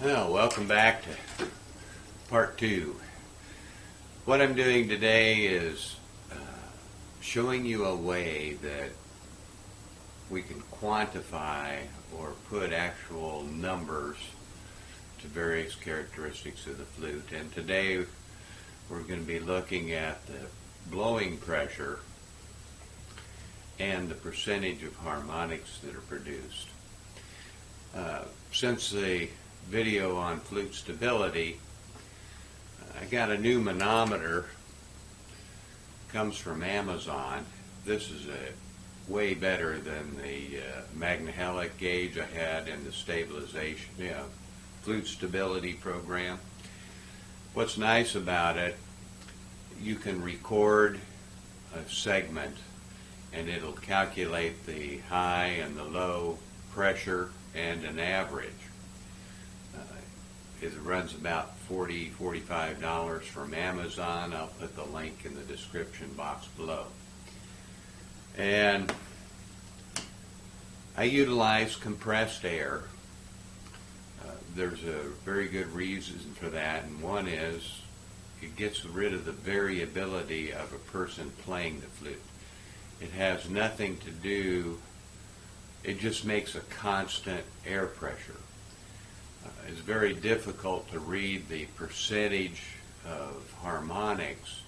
Well, welcome back to part two. What I'm doing today is showing you a way that we can quantify or put actual numbers to various characteristics of the flute. And today we're going to be looking at the blowing pressure and the percentage of harmonics that are produced. Since the video on flute stability, I got a new manometer. Comes from Amazon. This is way better than the Magnahelic gauge I had in the stabilization, flute stability program. What's nice about it, you can record a segment and it'll calculate the high and the low pressure and an average. It runs about $45 from Amazon. I'll put the link in the description box below. And I utilize compressed air. There's a very good reason for that, and one is it gets rid of the variability of a person playing the flute. It has nothing to do, it just makes a constant air pressure. It's very difficult to read the percentage of harmonics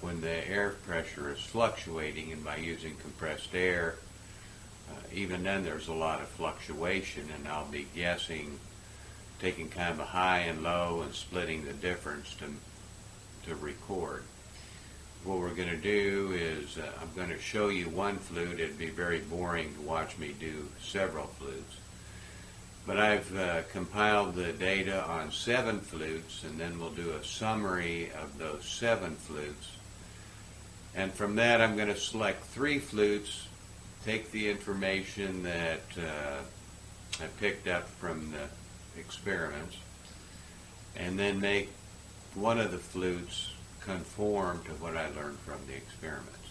when the air pressure is fluctuating, and by using compressed air, even then there's a lot of fluctuation, and I'll be guessing, taking kind of a high and low and splitting the difference to record. What we're going to do is I'm going to show you one flute. It'd be very boring to watch me do several flutes. But I've compiled the data on 7 flutes, and then we'll do a summary of those 7 flutes. And from that I'm going to select 3 flutes, take the information that I picked up from the experiments, and then make one of the flutes conform to what I learned from the experiments.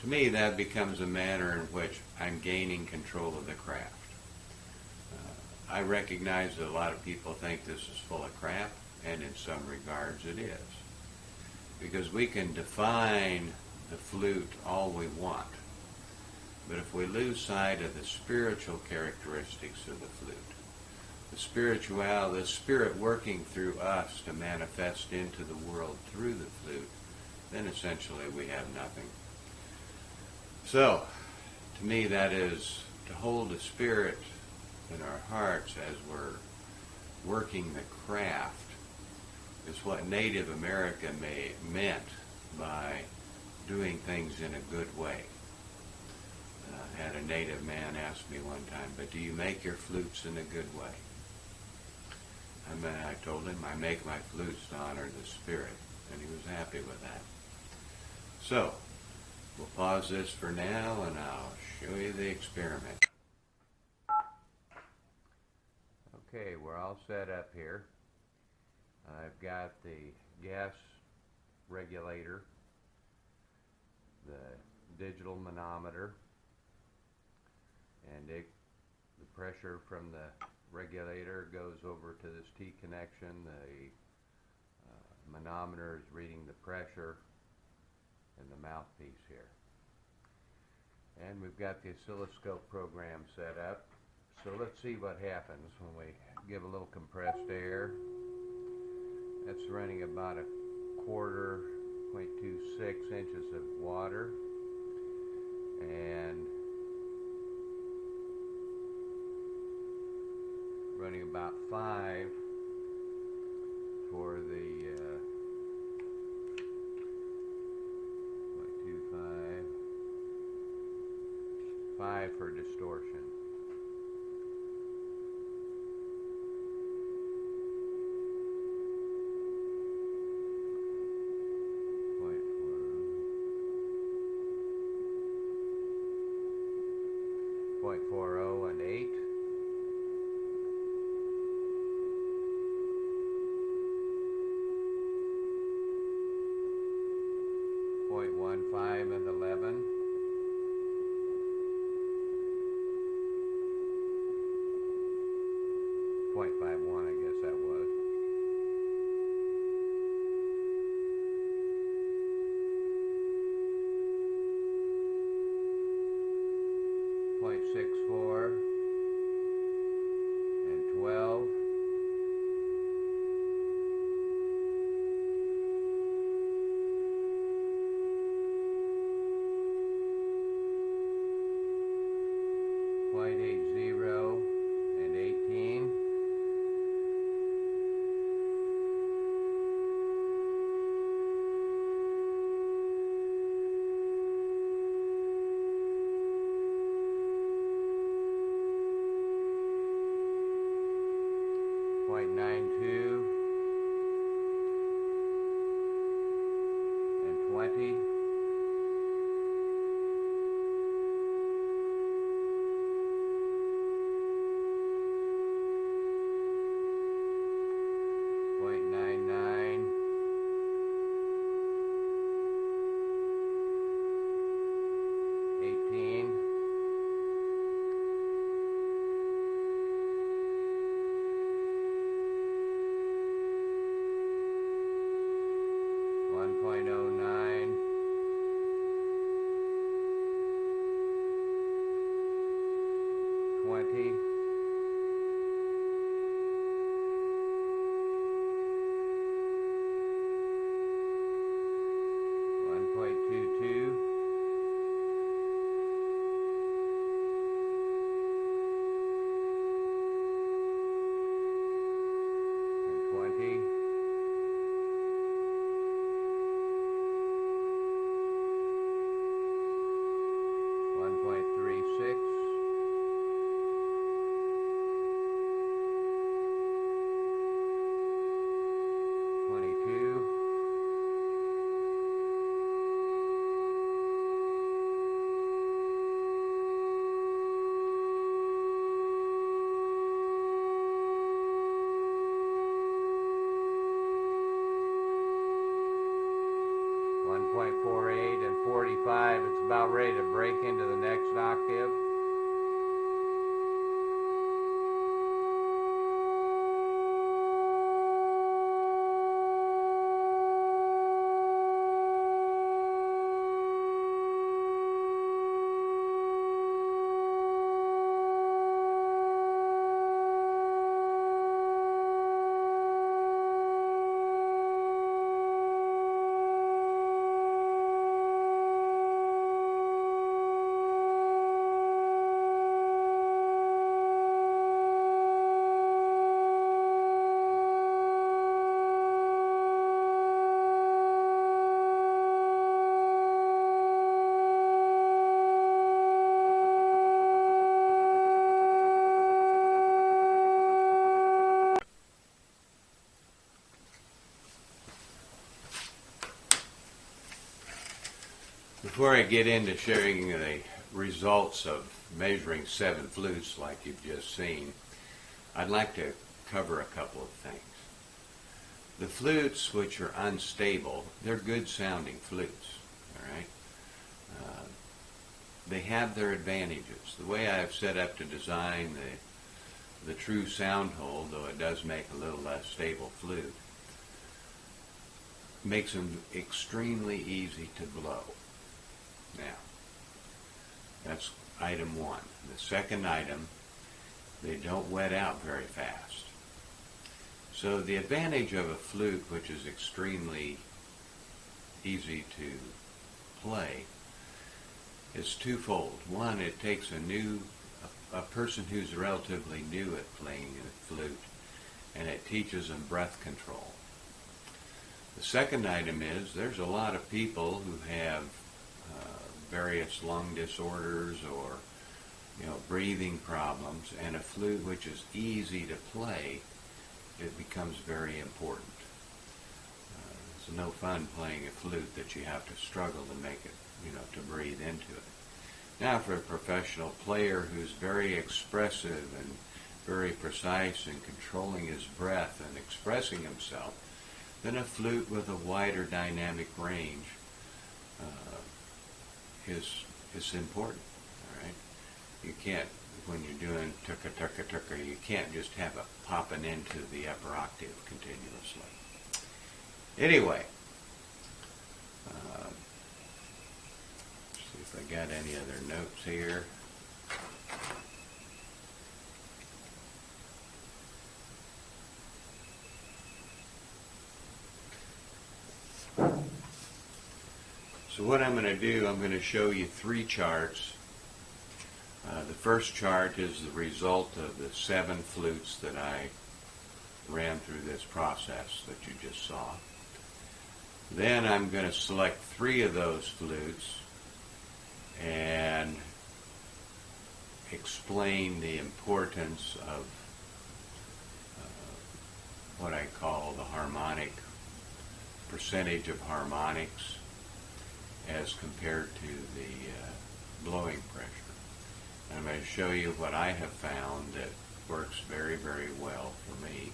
To me, that becomes a manner in which I'm gaining control of the craft. I recognize that a lot of people think this is full of crap, and in some regards it is. Because we can define the flute all we want, but if we lose sight of the spiritual characteristics of the flute, the spirituality, the spirit working through us to manifest into the world through the flute, then essentially we have nothing. So, to me, that is to hold the spirit in our hearts as we're working the craft is what Native America meant by doing things in a good way. I had a native man ask me one time, but do you make your flutes in a good way? I told him I make my flutes to honor the spirit, and he was happy with that. So, we'll pause this for now, and I'll show you the experiment. Okay, we're all set up here. I've got the gas regulator, the digital manometer, and the pressure from the regulator goes over to this T connection. The manometer is reading the pressure in the mouthpiece here. And we've got the oscilloscope program set up. So let's see what happens when we give a little compressed air. That's running about 0.26 inches of water, and running about 5 for the 0.25, 5 for distortion. .40 and 8. .15 and 11. 0.51, I guess that was. .64 and 12. .80 and 18. .92 and 20. .99 18. .09 20. .22 and 20. .36 22 1.48 and 45. It's about ready to break into the next octave. Before I get into sharing the results of measuring 7 flutes like you've just seen, I'd like to cover a couple of things. The flutes, which are unstable, they're good sounding flutes, all right? They have their advantages. The way I've set up to design the true sound hole, though it does make a little less stable flute, makes them extremely easy to blow. Now, that's item one. The second item, they don't wet out very fast. So the advantage of a flute, which is extremely easy to play, is twofold. One, it takes a person who's relatively new at playing a flute, and it teaches them breath control. The second item is there's a lot of people who have various lung disorders or breathing problems, and a flute which is easy to play, it becomes very important. It's no fun playing a flute that you have to struggle to make it, to breathe into it. Now for a professional player who's very expressive and very precise in controlling his breath and expressing himself, then a flute with a wider dynamic range is important. All right, you can't when you're doing tucka tucka tucka, you can't just have it popping into the upper octave continuously. Anyway, see if I got any other notes here. So what I'm going to do, I'm going to show you 3 charts. The first chart is the result of the 7 flutes that I ran through this process that you just saw. Then I'm going to select 3 of those flutes and explain the importance of what I call the harmonic, percentage of harmonics as compared to the blowing pressure. And I'm going to show you what I have found that works very, very well for me.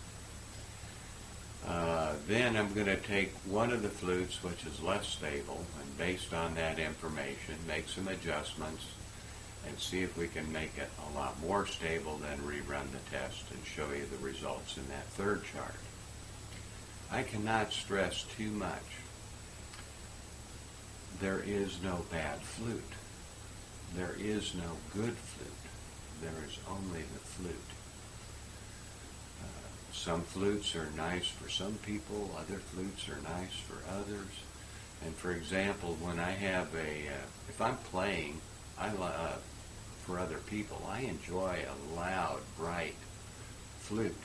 Then I'm going to take one of the flutes which is less stable, and based on that information make some adjustments and see if we can make it a lot more stable, then rerun the test and show you the results in that third chart. I cannot stress too much. There is no bad flute. There is no good flute. There is only the flute. Some flutes are nice for some people, other flutes are nice for others. And for example, when I have if I'm playing for other people, I enjoy a loud, bright flute.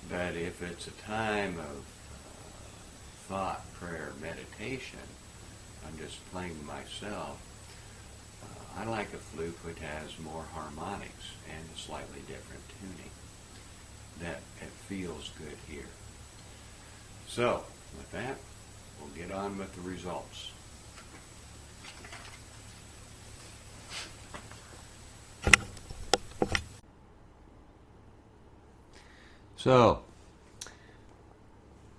But if it's a time of thought, prayer, meditation, I'm just playing to myself, I like a flute which has more harmonics and a slightly different tuning. That it feels good here. So, with that, we'll get on with the results. So,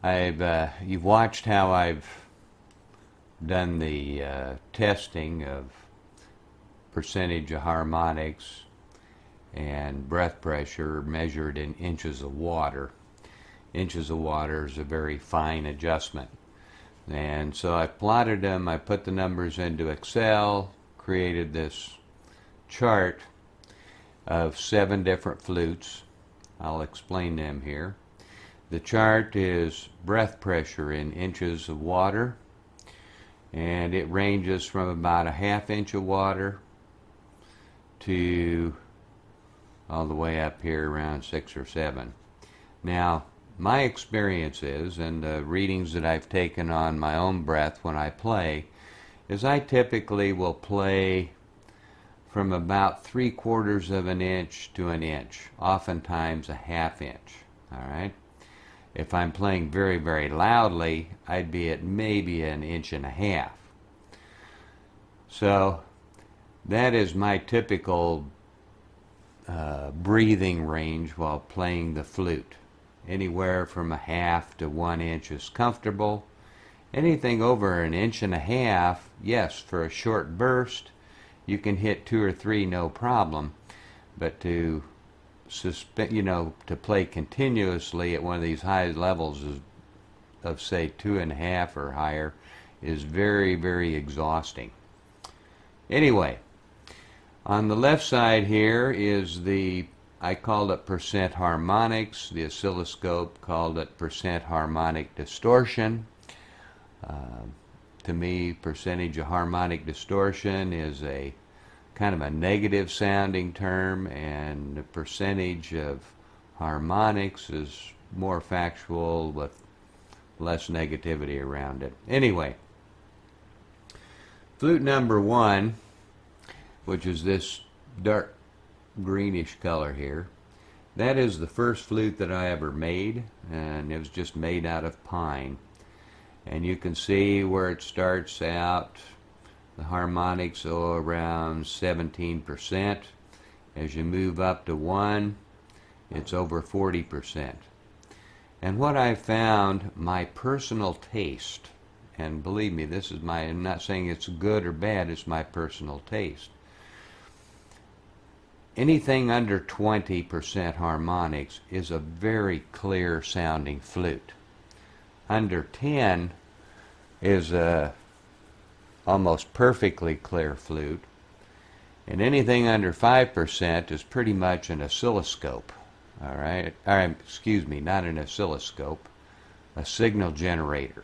you've watched how I've done the testing of percentage of harmonics and breath pressure measured in inches of water. Inches of water is a very fine adjustment. And so I plotted them, I put the numbers into Excel, created this chart of 7 different flutes. I'll explain them here. The chart is breath pressure in inches of water, and it ranges from about a ½ inch of water to all the way up here around 6 or 7. Now, my experience is, and the readings that I've taken on my own breath when I play, is I typically will play from about 3/4 of an inch to an inch, oftentimes a ½ inch. All right. If I'm playing very, very loudly, I'd be at maybe an 1.5 inches. So that is my typical breathing range while playing the flute. Anywhere from a ½ to 1 inch is comfortable. Anything over an 1.5 inches, yes, for a short burst, you can hit 2 or 3 no problem. But to to play continuously at one of these high levels of say 2.5 or higher is very, very exhausting. Anyway, on the left side here is I called it percent harmonics. The oscilloscope called it percent harmonic distortion. To me, percentage of harmonic distortion is a kind of a negative sounding term, and the percentage of harmonics is more factual with less negativity around it. Anyway, flute number 1, which is this dark greenish color here, that is the first flute that I ever made, and it was just made out of pine. And you can see where it starts out, the harmonics are around 17%. As you move up to 1, it's over 40%. And what I found, my personal taste, and believe me, this is I'm not saying it's good or bad, it's my personal taste. anything under 20% harmonics is a very clear sounding flute. Under 10 is a almost perfectly clear flute, and anything under 5% is pretty much an oscilloscope. All right, excuse me, not an oscilloscope, a signal generator,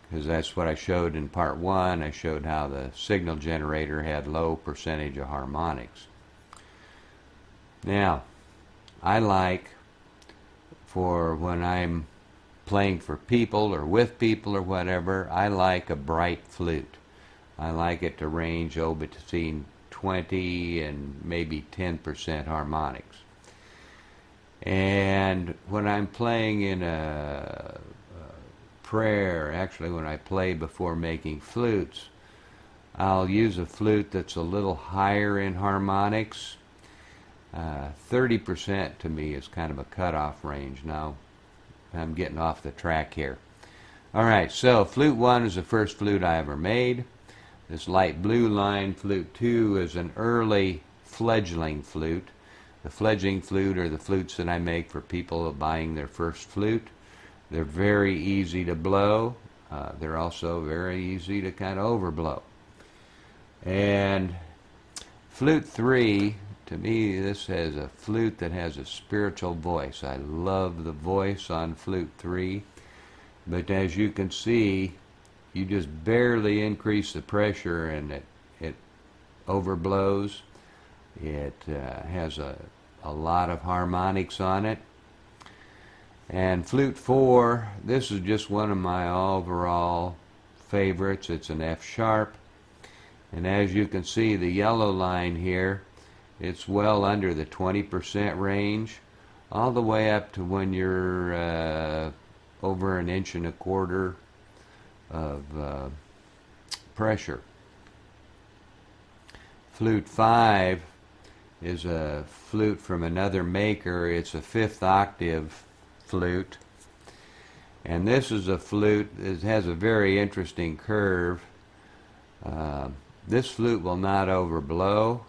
because that's what I showed in part 1. I showed how the signal generator had low percentage of harmonics. Now, I like, for when I'm playing for people or with people or whatever, I like a bright flute. I like it to range between 20 and maybe 10% harmonics. And when I'm playing in a prayer, actually when I play before making flutes, I'll use a flute that's a little higher in harmonics. 30% to me is kind of a cutoff range. Now I'm getting off the track here. Alright, so Flute 1 is the first flute I ever made. This light blue line, Flute 2, is an early fledgling flute. The fledgling flute are the flutes that I make for people buying their first flute. They're very easy to blow. They're also very easy to kind of overblow. And Flute 3, to me, this has a flute that has a spiritual voice. I love the voice on Flute 3. But as you can see, you just barely increase the pressure and it overblows. It has a lot of harmonics on it. And Flute 4, this is just one of my overall favorites. It's an F sharp. And as you can see, the yellow line here, it's well under the 20% range, all the way up to when you're over 1.25 inches of pressure. Flute 5 is a flute from another maker. It's a 5th octave flute, and this is a flute that has a very interesting curve. This flute will not overblow.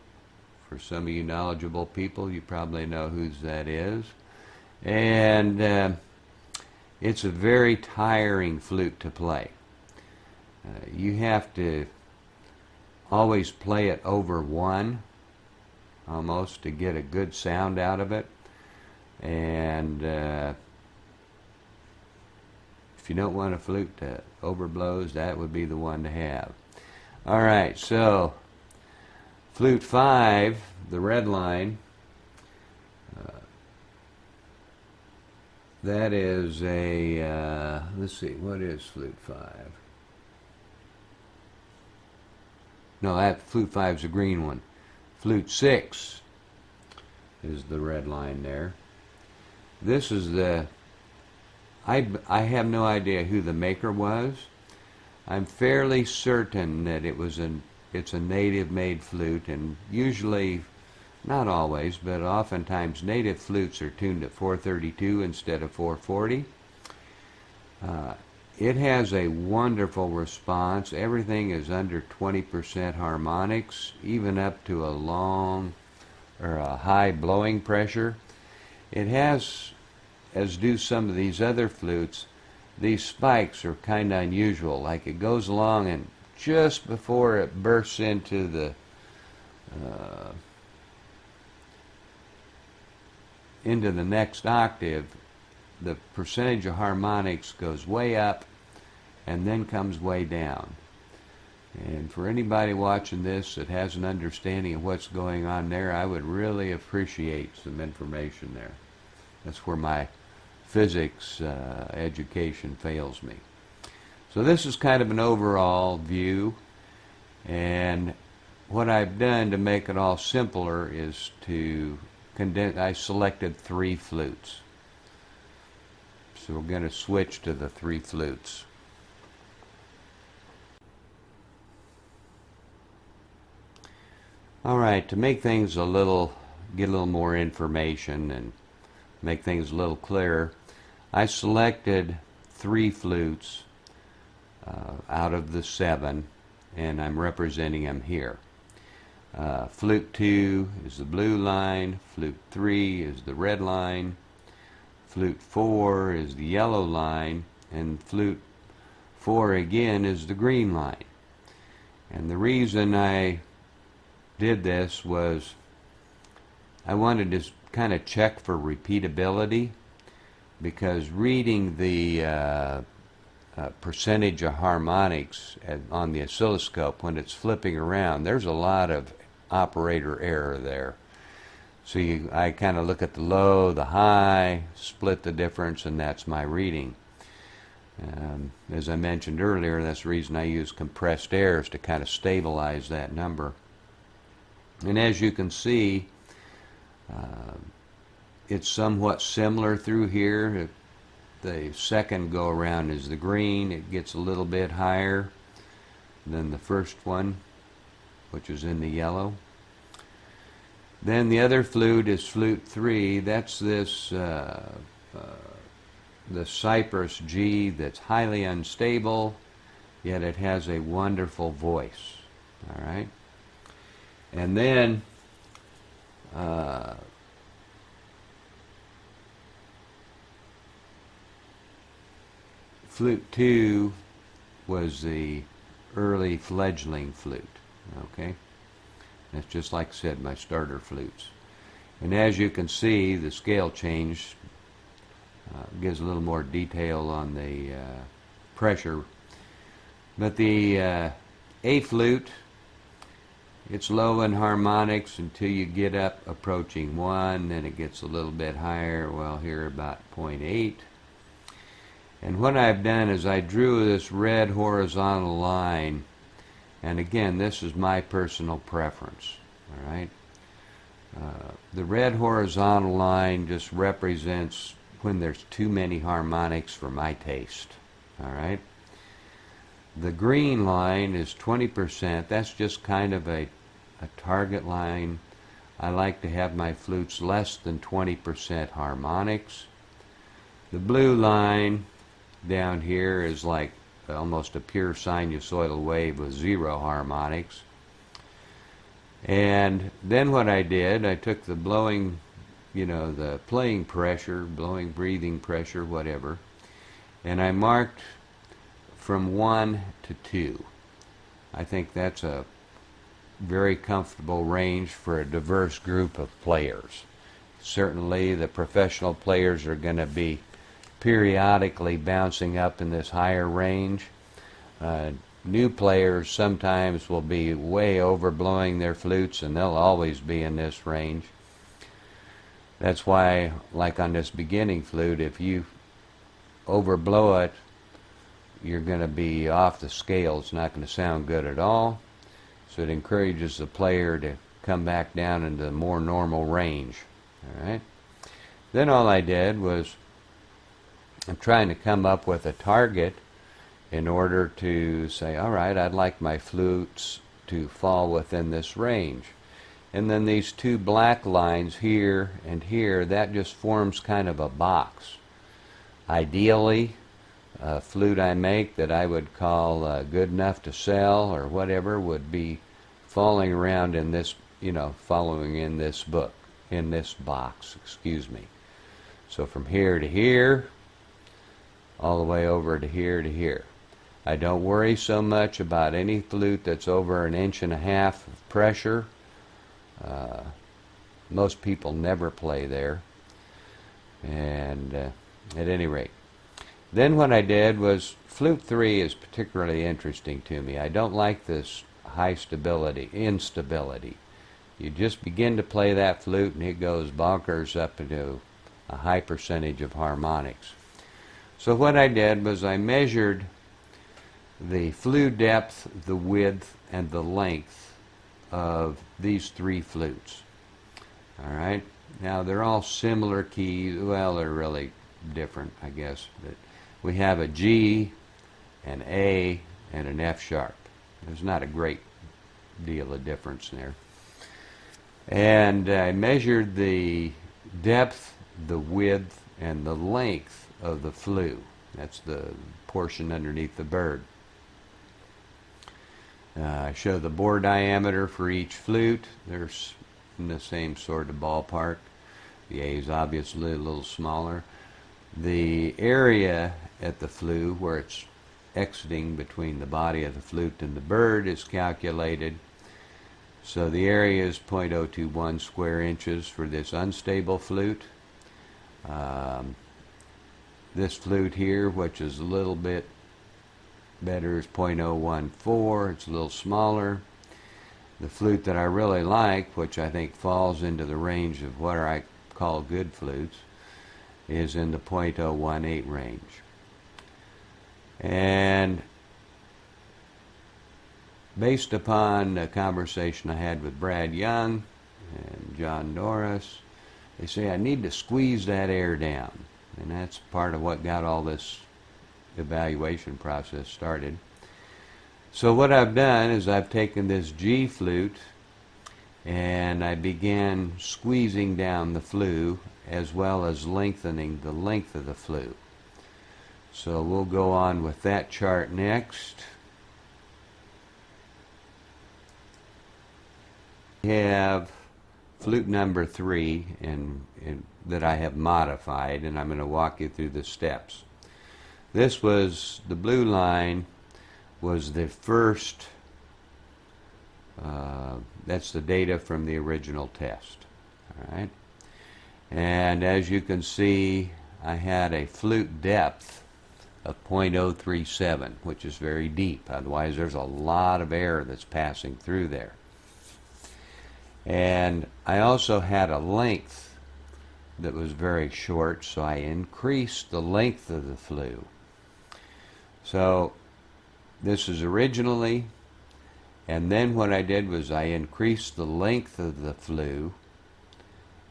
For some of you knowledgeable people, you probably know whose that is. And it's a very tiring flute to play. You have to always play it over 1, almost, to get a good sound out of it. And if you don't want a flute that overblows, that would be the one to have. Alright, so Flute 5, the red line, that is a, let's see, what is Flute 5? No, that Flute 5 is the green one. Flute 6 is the red line there. This is the, I have no idea who the maker was. I'm fairly certain that it's a native made flute, and usually, not always, but oftentimes native flutes are tuned at 432 instead of 440. It has a wonderful response. Everything is under 20% harmonics, even up to a long or a high blowing pressure. It has, as do some of these other flutes, these spikes are kind of unusual. Like it goes along, and just before it bursts into the next octave, the percentage of harmonics goes way up and then comes way down. And for anybody watching this that has an understanding of what's going on there, I would really appreciate some information there. That's where my physics education fails me. So this is kind of an overall view, and what I've done to make it all simpler is to condense. I selected 3 flutes. So we're going to switch to the 3 flutes. Alright, to make things get a little more information and make things a little clearer, I selected 3 flutes out of the 7, and I'm representing them here. Flute 2 is the blue line, Flute 3 is the red line, Flute 4 is the yellow line, and Flute 4 again is the green line. And the reason I did this was I wanted to kind of check for repeatability, because reading the percentage of harmonics on the oscilloscope when it's flipping around, there's a lot of operator error there. So I kind of look at the low, the high, split the difference, and that's my reading. As I mentioned earlier, that's the reason I use compressed airs to kind of stabilize that number. And as you can see, it's somewhat similar through here. The second go around is the green. It gets a little bit higher than the first one, which is in the yellow. Then the other flute is Flute 3. That's this the Cypress G that's highly unstable, yet it has a wonderful voice. All right. And then Flute 2 was the early fledgling flute. Okay. That's just like I said, my starter flutes. And as you can see, the scale change gives a little more detail on the pressure. But the A flute, it's low in harmonics until you get up approaching 1, then it gets a little bit higher, well here about 0.8. And what I've done is I drew this red horizontal line, and again, this is my personal preference, all right? The red horizontal line just represents when there's too many harmonics for my taste, all right? The green line is 20%. That's just kind of a target line. I like to have my flutes less than 20% harmonics. The blue line down here is like almost a pure sinusoidal wave with 0 harmonics. And then what I did, I took the blowing, the playing pressure, blowing, breathing pressure, whatever, and I marked from 1 to 2. I think that's a very comfortable range for a diverse group of players. Certainly the professional players are going to be periodically bouncing up in this higher range. New players sometimes will be way overblowing their flutes, and they'll always be in this range. That's why, like on this beginning flute, if you overblow it, you're going to be off the scale. It's not going to sound good at all. So it encourages the player to come back down into the more normal range. All right. Then all I did was I'm trying to come up with a target in order to say, all right, I'd like my flutes to fall within this range. And then these two black lines here and here, that just forms kind of a box. Ideally, a flute I make that I would call good enough to sell or whatever would be falling around in this, following in this box, excuse me. So from here to here, all the way over to here to here. I don't worry so much about any flute that's over 1.5 inches of pressure. Most people never play there. And at any rate. Then what I did was, Flute 3 is particularly interesting to me. I don't like this high instability. You just begin to play that flute and it goes bonkers up into a high percentage of harmonics. So what I did was I measured the flute depth, the width, and the length of these 3 flutes. All right. Now they're all similar keys. Well, they're really different, I guess. But we have a G, an A, and an F sharp. There's not a great deal of difference there. And I measured the depth, the width, and the length of the flute. That's the portion underneath the bird. I show the bore diameter for each flute. They're in the same sort of ballpark. The A is obviously a little smaller. The area at the flue where it's exiting between the body of the flute and the bird is calculated. So the area is 0.021 square inches for this unstable flute. This flute here, which is a little bit better, is 0.014. It's a little smaller. The flute that I really like, which I think falls into the range of what I call good flutes, is in the 0.018 range. And based upon a conversation I had with Brad Young and John Norris, they say I need to squeeze that air down. And that's part of what got all this evaluation process started. So what I've done is I've taken this G flute and I began squeezing down the flue as well as lengthening the length of the flue. So we'll go on with that chart next. We have flute number 3 that I have modified, and I'm going to walk you through the steps. This was, the blue line was the first, that's the data from the original test. All right. And as you can see, I had a flute depth of 0.037, which is very deep. Otherwise, there's a lot of air that's passing through there. And I also had a length that was very short, so I increased the length of the flue. So this is originally, and then what I did was I increased the length of the flue,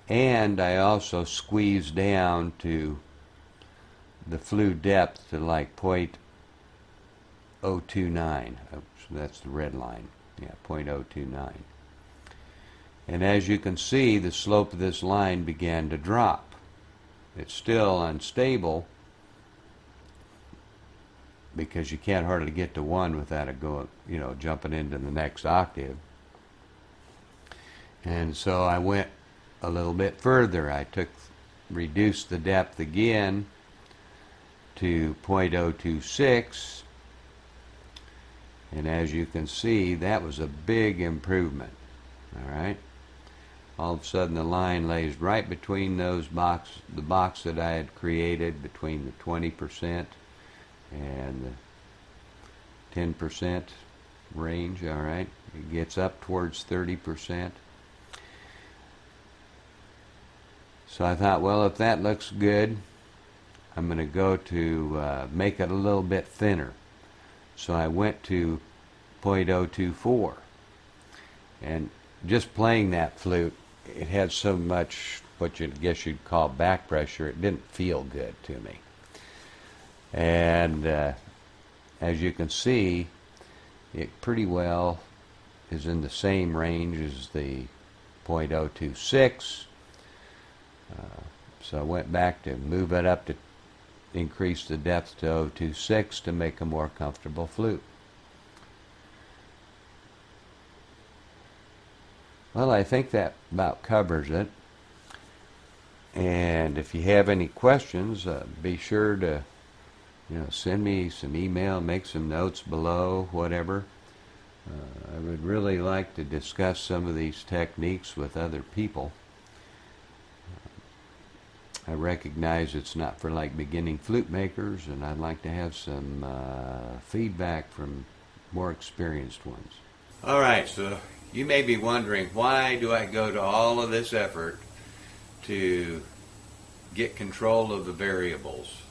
and I also squeezed down to the flue depth to like 0.029. So that's the red line. Yeah, 0.029. And as you can see, the slope of this line began to drop. It's still unstable because you can't hardly get to 1 without it going, jumping into the next octave. And so I went a little bit further. I reduced the depth again to 0.026, and as you can see, that was a big improvement. All right. All of a sudden, the line lays right between those the box that I had created between the 20% and the 10% range. All right. It gets up towards 30%. So I thought, well, if that looks good, I'm going to go to make it a little bit thinner. So I went to 0.024. And just playing that flute, it had so much what I guess you'd call back pressure, it didn't feel good to me. And as you can see, it pretty well is in the same range as the 0.026. So I went back to move it up to increase the depth to 0.026 to make a more comfortable flute. Well, I think that about covers it. And if you have any questions, be sure to, send me some email, make some notes below, whatever. I would really like to discuss some of these techniques with other people. I recognize it's not for like beginning flute makers, and I'd like to have some feedback from more experienced ones. All right, so you may be wondering, why do I go to all of this effort to get control of the variables,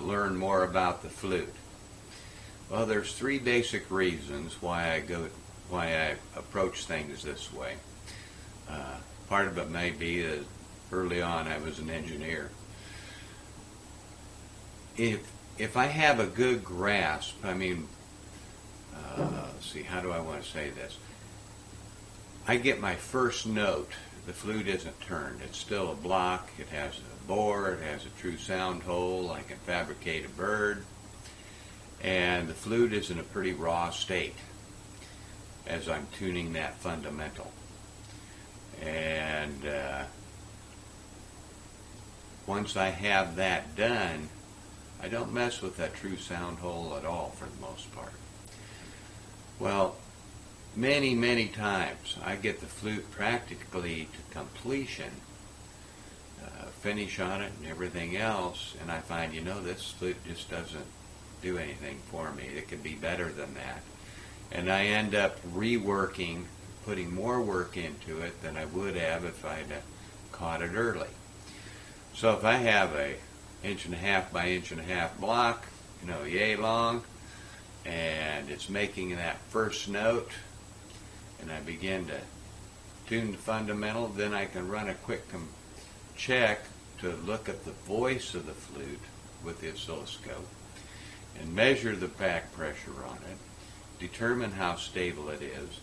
learn more about the flute? Well, there's 3 basic reasons why I approach things this way. Part of it may be that early on I was an engineer. If I have a good grasp, let's see, how do I want to say this? I get my first note. The flute isn't turned. It's still a block. It has a bore. It has a true sound hole. I can fabricate a bird. And the flute is in a pretty raw state. as I'm tuning that fundamental. And once I have that done, I don't mess with that true sound hole at all for the most part. Well, many, many times I get the flute practically to completion, finish on it and everything else, and I find, this flute just doesn't do anything for me. It could be better than that. And I end up reworking, putting more work into it than I would have if I'd caught it early. So if I have a 1.5 by 1.5 block, yay long, and it's making that first note, and I begin to tune the fundamental, then I can run a quick check to look at the voice of the flute with the oscilloscope and measure the back pressure on it, determine how stable it is.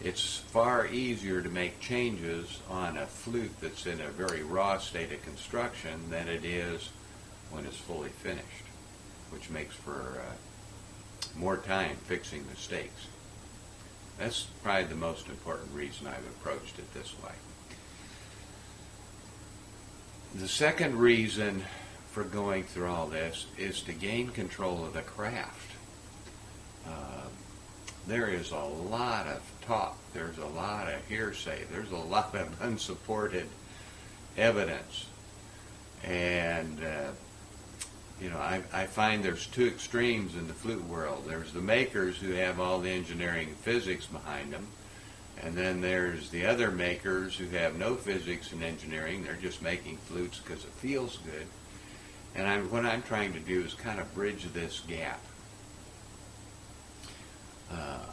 It's far easier to make changes on a flute that's in a very raw state of construction than it is when it's fully finished, which makes for more time fixing mistakes. That's probably the most important reason I've approached it this way. The second reason for going through all this is to gain control of the craft. There is a lot of talk, there's a lot of hearsay, there's a lot of unsupported evidence. And, I find there's two extremes in the flute world. There's the makers who have all the engineering and physics behind them, and then there's the other makers who have no physics and engineering. They're just making flutes because it feels good. And what I'm trying to do is kind of bridge this gap.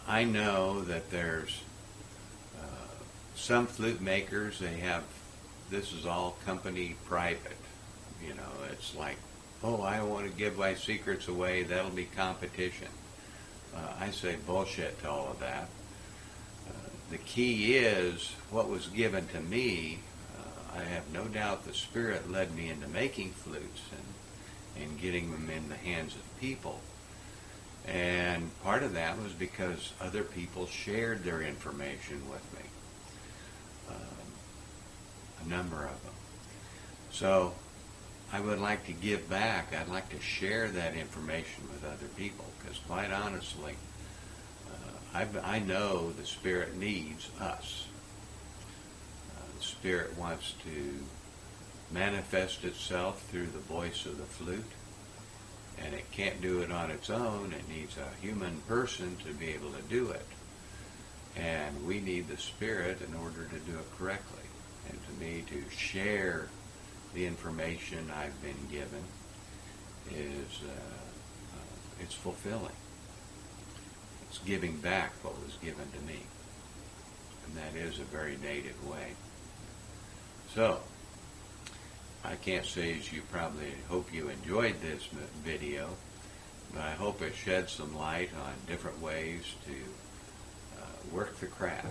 I know that there's some flute makers, this is all company private. It's like, I don't want to give my secrets away, that'll be competition. I say bullshit to all of that. The key is what was given to me. I have no doubt the Spirit led me into making flutes and getting them in the hands of people. And part of that was because other people shared their information with me. A number of them. So I would like to give back. I'd like to share that information with other people because quite honestly, I know the Spirit needs us. The Spirit wants to manifest itself through the voice of the flute, and it can't do it on its own. It needs a human person to be able to do it. And we need the Spirit in order to do it correctly. And to me, to share the information I've been given is it's fulfilling. It's giving back what was given to me. And that is a very native way. So, I can't say as you probably hope you enjoyed this video, but I hope it shed some light on different ways to work the craft.